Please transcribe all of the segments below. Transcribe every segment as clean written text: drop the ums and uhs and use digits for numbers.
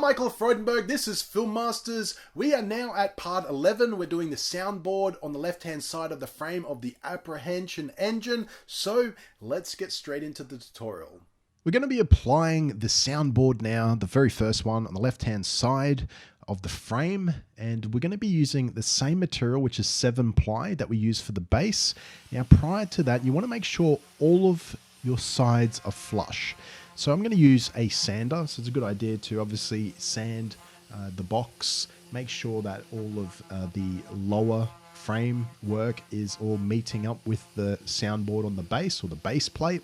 Michael Freudenberg, this is Film Masters. We are now at part 11. We're doing the soundboard on the left-hand side of the frame of the Apprehension engine. So let's get straight into the tutorial. We're going to be applying the soundboard now, the very first one on the left-hand side of the frame, and we're going to be using the same material, which is 7-ply that we use for the base. Now, prior to that, you want to make sure all of your sides are flush. So I'm going to use a sander, so it's a good idea to obviously sand the box, make sure that all of the lower framework is all meeting up with the soundboard on the base or the base plate.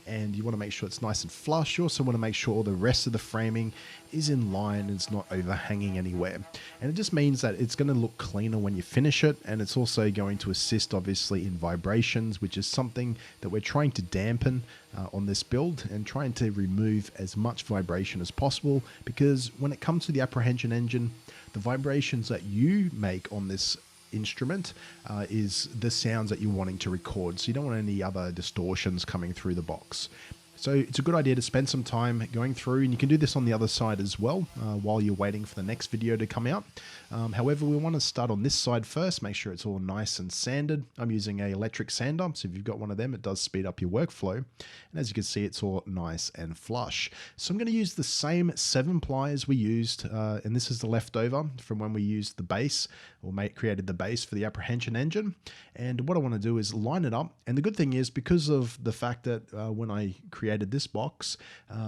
And you want to make sure it's nice and flush. You also want to make sure all the rest of the framing is in line and it's not overhanging anywhere. And it just means that it's going to look cleaner when you finish it. And it's also going to assist obviously in vibrations, which is something that we're trying to dampen on this build and trying to remove as much vibration as possible. Because when it comes to the Apprehension engine, the vibrations that you make on this instrument is the sounds that you're wanting to record, so you don't want any other distortions coming through the box. So it's a good idea to spend some time going through, and you can do this on the other side as well while you're waiting for the next video to come out. However, we want to start on this side first, make sure it's all nice and sanded. I'm using an electric sander, so if you've got one of them, it does speed up your workflow. And as you can see, it's all nice and flush. So I'm going to use the same 7-ply as we used, and this is the leftover from when we used the base, or created the base for the Apprehension engine. And what I want to do is line it up. And the good thing is, because of the fact that when I created this box,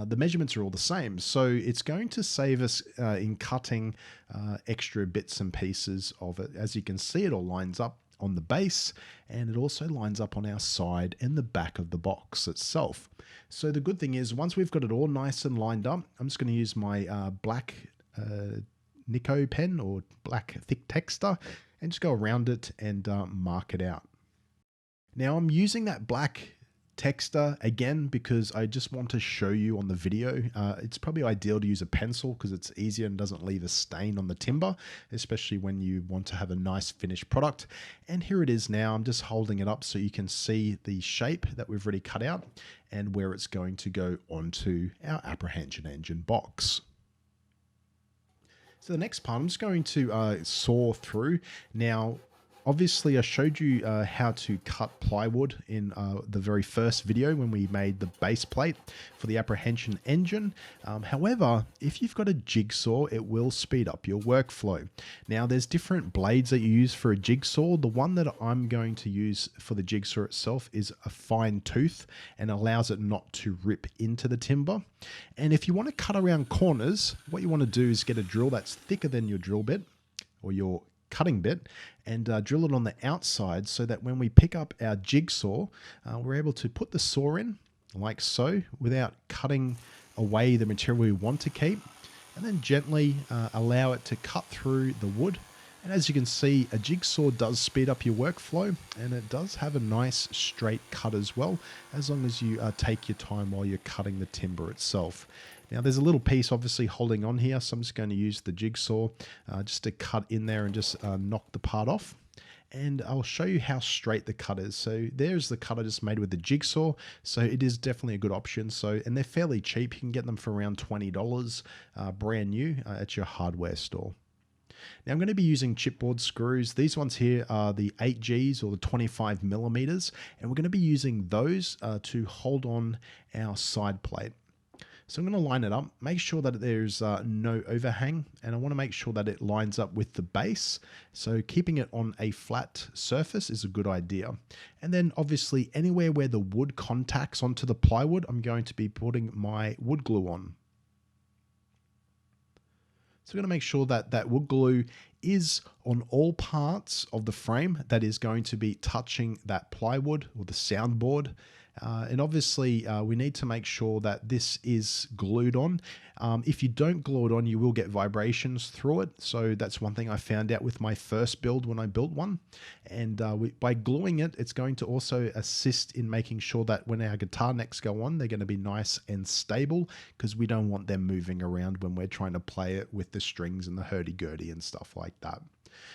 the measurements are all the same. So it's going to save us in cutting extra bits and pieces of it. As you can see, it all lines up on the base, and it also lines up on our side and the back of the box itself. So the good thing is, once we've got it all nice and lined up, I'm just going to use my black Nico pen or black thick texter and just go around it and mark it out. Now I'm using that black texter again because I just want to show you on the video. It's probably ideal to use a pencil because it's easier and doesn't leave a stain on the timber, especially when you want to have a nice finished product. And here it is now. I'm just holding it up so you can see the shape that we've already cut out and where it's going to go onto our Apprehension engine box. So the next part, I'm just going to saw through. Now, obviously, I showed you how to cut plywood in the very first video when we made the base plate for the Apprehension engine. However, if you've got a jigsaw, it will speed up your workflow. Now, there's different blades that you use for a jigsaw. The one that I'm going to use for the jigsaw itself is a fine tooth and allows it not to rip into the timber. And if you want to cut around corners, what you want to do is get a drill that's thicker than your drill bit or your cutting bit, and drill it on the outside so that when we pick up our jigsaw, we're able to put the saw in like so without cutting away the material we want to keep, and then gently allow it to cut through the wood. And as you can see, a jigsaw does speed up your workflow, and it does have a nice straight cut as well, as long as you take your time while you're cutting the timber itself. Now there's a little piece obviously holding on here, so I'm just going to use the jigsaw just to cut in there and just knock the part off. And I'll show you how straight the cut is. So there's the cut I just made with the jigsaw. So it is definitely a good option. So, and they're fairly cheap. You can get them for around $20 brand new at your hardware store. Now I'm going to be using chipboard screws. These ones here are the 8Gs or the 25 millimeters, and we're going to be using those to hold on our side plate. So I'm going to line it up, make sure that there's no overhang, and I want to make sure that it lines up with the base. So keeping it on a flat surface is a good idea. And then obviously anywhere where the wood contacts onto the plywood, I'm going to be putting my wood glue on. So we're going to make sure that that wood glue is on all parts of the frame that is going to be touching that plywood or the soundboard. And obviously we need to make sure that this is glued on. If you don't glue it on, you will get vibrations through it. So that's one thing I found out with my first build when I built one. And by gluing it, it's going to also assist in making sure that when our guitar necks go on, they're going to be nice and stable, because we don't want them moving around when we're trying to play it with the strings and the hurdy-gurdy and stuff like that.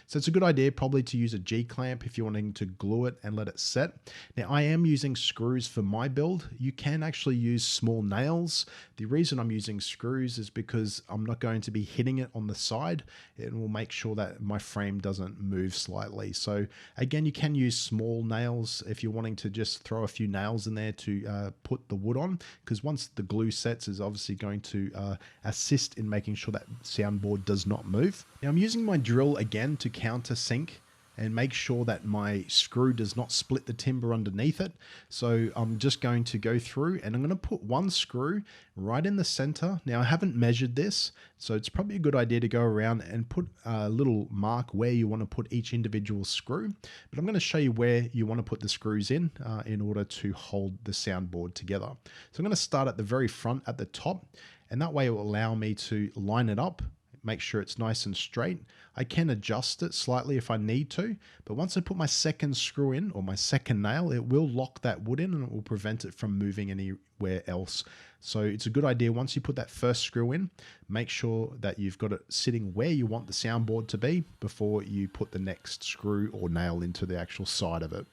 So it's a good idea probably to use a G-clamp if you're wanting to glue it and let it set. Now I am using screws for my build. You can actually use small nails. The reason I'm using screws is because I'm not going to be hitting it on the side. It will make sure that my frame doesn't move slightly. So again, you can use small nails if you're wanting to just throw a few nails in there to put the wood on, because once the glue sets is obviously going to assist in making sure that soundboard does not move. Now I'm using my drill again to countersink and make sure that my screw does not split the timber underneath it. So I'm just going to go through and I'm going to put one screw right in the center. Now I haven't measured this, so it's probably a good idea to go around and put a little mark where you want to put each individual screw. But I'm going to show you where you want to put the screws in order to hold the soundboard together. So I'm going to start at the very front at the top, and that way it will allow me to line it up, make sure it's nice and straight. I can adjust it slightly if I need to, but once I put my second screw in, or my second nail, it will lock that wood in and it will prevent it from moving anywhere else. So it's a good idea, once you put that first screw in, make sure that you've got it sitting where you want the soundboard to be before you put the next screw or nail into the actual side of it.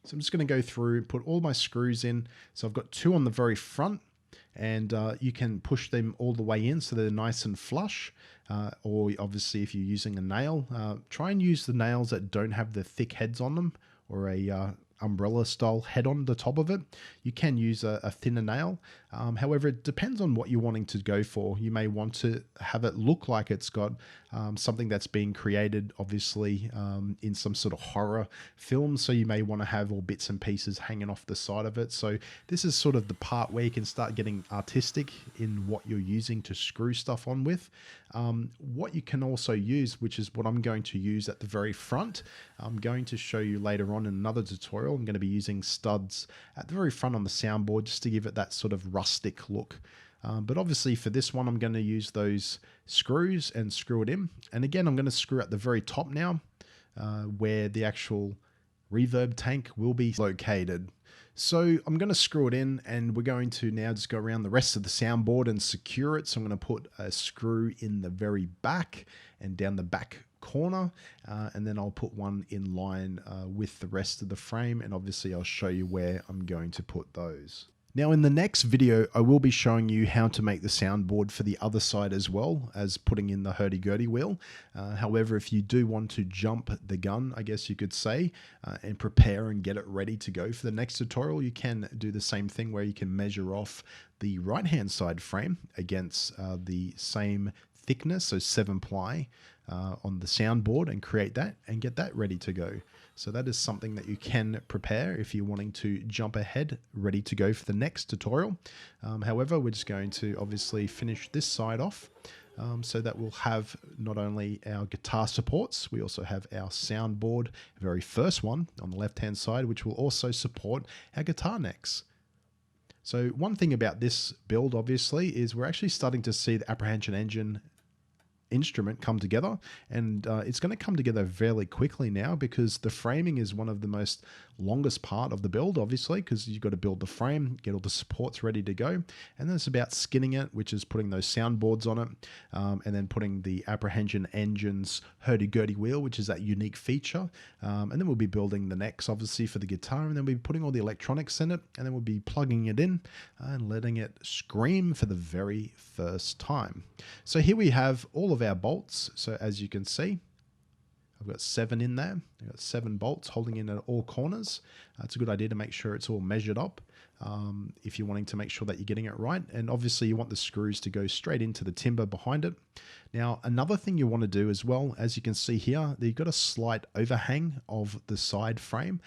So I'm just going to go through, put all my screws in. So I've got two on the very front, and you can push them all the way in so they're nice and flush, or obviously if you're using a nail, try and use the nails that don't have the thick heads on them, or a umbrella style head on the top of it. You can use a thinner nail. However, it depends on what you're wanting to go for. You may want to have it look like it's got something that's being created, obviously, in some sort of horror film. So you may want to have all bits and pieces hanging off the side of it. So this is sort of the part where you can start getting artistic in what you're using to screw stuff on with. What you can also use, which is what I'm going to use at the very front, I'm going to show you later on in another tutorial. I'm going to be using studs at the very front on the soundboard just to give it that sort of rustic look. But obviously for this one, I'm going to use those screws and screw it in. And again, I'm going to screw at the very top now, where the actual reverb tank will be located. So I'm going to screw it in, and we're going to now just go around the rest of the soundboard and secure it. So I'm going to put a screw in the very back and down the back corner, and then I'll put one in line with the rest of the frame, and obviously I'll show you where I'm going to put those. Now in the next video, I will be showing you how to make the soundboard for the other side as well as putting in the hurdy-gurdy wheel. However, if you do want to jump the gun, I guess you could say, and prepare and get it ready to go for the next tutorial, you can do the same thing where you can measure off the right-hand side frame against the same thickness, so 7-ply, on the soundboard, and create that and get that ready to go. So that is something that you can prepare if you're wanting to jump ahead, ready to go for the next tutorial. However, we're just going to obviously finish this side off, so that we'll have not only our guitar supports, we also have our soundboard, very first one on the left-hand side, which will also support our guitar necks. So one thing about this build, obviously, is we're actually starting to see the Apprehension engine instrument come together, and it's going to come together fairly quickly now, because the framing is one of the most longest part of the build, obviously, because you've got to build the frame, get all the supports ready to go, and then it's about skinning it, which is putting those soundboards on it, and then putting the Apprehension engine's hurdy-gurdy wheel, which is that unique feature, and then we'll be building the necks, obviously, for the guitar, and then we'll be putting all the electronics in it, and then we'll be plugging it in and letting it scream for the very first time. So here we have all of our bolts. So as you can see, I've got 7 in there. I've got 7 bolts holding in at all corners. It's a good idea to make sure it's all measured up if you're wanting to make sure that you're getting it right. And obviously you want the screws to go straight into the timber behind it. Now, another thing you want to do as well, as you can see here, you've got a slight overhang of the side frame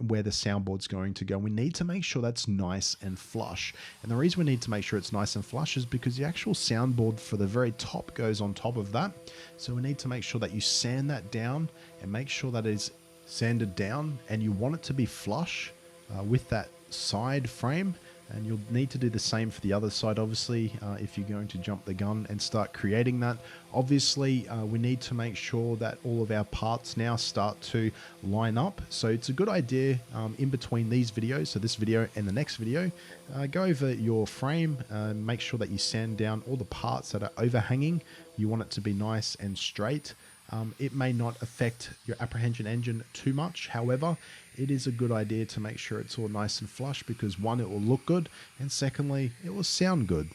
where the soundboard's going to go. We need to make sure that's nice and flush. And the reason we need to make sure it's nice and flush is because the actual soundboard for the very top goes on top of that. So we need to make sure that you sand that down and make sure that it's sanded down, and you want it to be flush with that side frame. And you'll need to do the same for the other side, obviously, if you're going to jump the gun and start creating that. Obviously, we need to make sure that all of our parts now start to line up. So it's a good idea in between these videos, so this video and the next video, go over your frame and make sure that you sand down all the parts that are overhanging. You want it to be nice and straight. It may not affect your apprehension engine too much. However, it is a good idea to make sure it's all nice and flush, because one, it will look good, and secondly, it will sound good.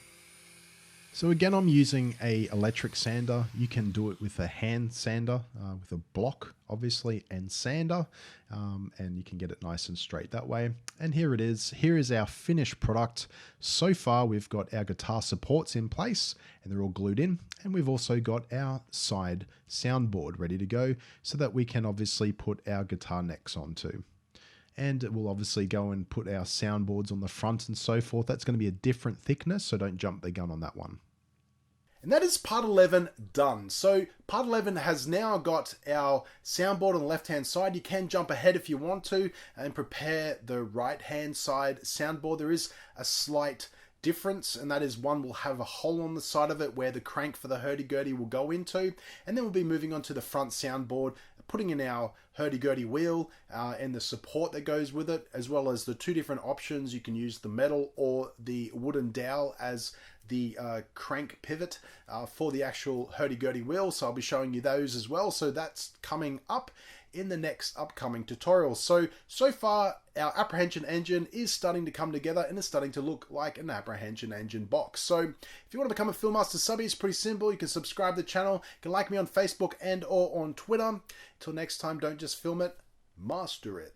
So again, I'm using a electric sander. You can do it with a hand sander, with a block, obviously, and sander, and you can get it nice and straight that way. And here it is. Here is our finished product. So far, we've got our guitar supports in place, and they're all glued in. And we've also got our side soundboard ready to go, so that we can obviously put our guitar necks onto. And we'll obviously go and put our soundboards on the front and so forth. That's going to be a different thickness, so don't jump the gun on that one. And that is part 11 done. So part 11 has now got our soundboard on the left-hand side. You can jump ahead if you want to and prepare the right-hand side soundboard. There is a slight difference, and that is one will have a hole on the side of it where the crank for the hurdy-gurdy will go into. And then we'll be moving on to the front soundboard, putting in our hurdy-gurdy wheel and the support that goes with it, as well as the two different options. You can use the metal or the wooden dowel as the crank pivot for the actual hurdy-gurdy wheel. So I'll be showing you those as well. So that's coming up in the next upcoming tutorial. So far our apprehension engine is starting to come together and is starting to look like an apprehension engine box. So if you want to become a Filmmaster subby, it's pretty simple. You can subscribe to the channel, you can like me on Facebook and or on Twitter. Until next time, don't just film it, master it.